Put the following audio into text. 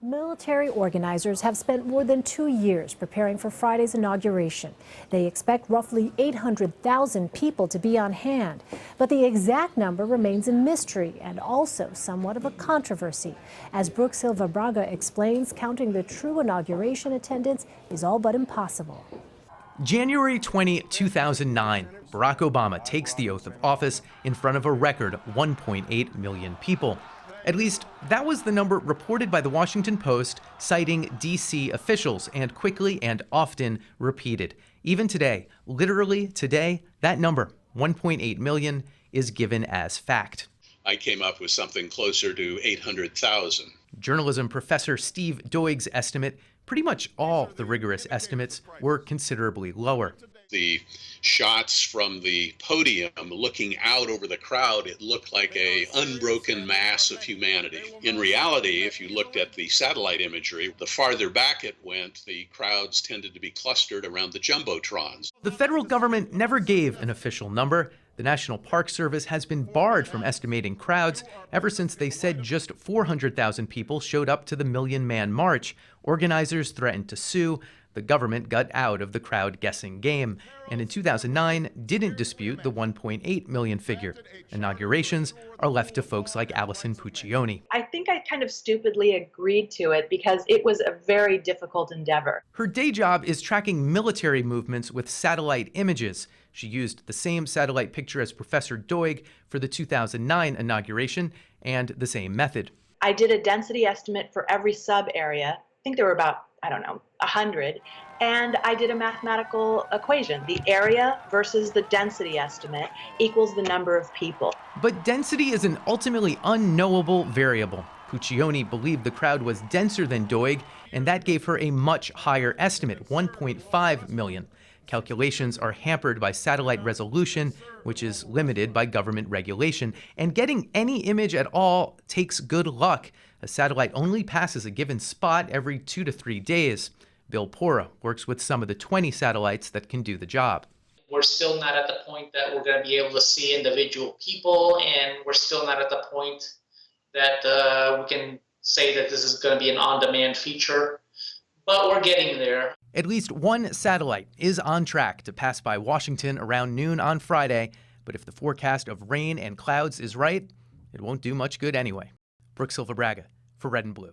Military organizers have spent more than 2 years preparing for Friday's inauguration. They expect roughly 800,000 people to be on hand, but the exact number remains a mystery and also somewhat of a controversy. As Brook Silva-Braga explains, counting the true inauguration attendance is all but impossible. January 20, 2009, Barack Obama takes the oath of office in front of a record 1.8 million people. At least, that was the number reported by the Washington Post, citing D.C. officials, and quickly and often repeated. Even today, literally today, that number, 1.8 million, is given as fact. I came up with something closer to 800,000. Journalism professor Steve Doig's estimate, pretty much all the rigorous estimates, were considerably lower. The shots from the podium looking out over the crowd, it looked like an unbroken mass of humanity. In reality, if you looked at the satellite imagery, the farther back it went, the crowds tended to be clustered around the jumbotrons. The federal government never gave an official number. The National Park Service has been barred from estimating crowds ever since they said just 400,000 people showed up to the Million Man March. Organizers threatened to sue. The government got out of the crowd guessing game, and in 2009 didn't dispute the 1.8 million figure. Inaugurations are left to folks like Allison Puccioni. I think I kind of stupidly agreed to it because it was a very difficult endeavor. Her day job is tracking military movements with satellite images. She used the same satellite picture as Professor Doig for the 2009 inauguration and the same method. I did a density estimate for every sub-area. I think there were about, 100. And I did a mathematical equation. The area versus the density estimate equals the number of people. But density is an ultimately unknowable variable. Puccioni believed the crowd was denser than Doig, and that gave her a much higher estimate, 1.5 million. Calculations are hampered by satellite resolution, which is limited by government regulation, and getting any image at all takes good luck. A satellite only passes a given spot every 2 to 3 days. Bill Pora works with some of the 20 satellites that can do the job. We're still not at the point that we're going to be able to see individual people, and we're still not at the point that we can say that this is going to be an on-demand feature, but we're getting there. At least one satellite is on track to pass by Washington around noon on Friday, but if the forecast of rain and clouds is right, it won't do much good anyway. Brook Silva-Braga for Red and Blue.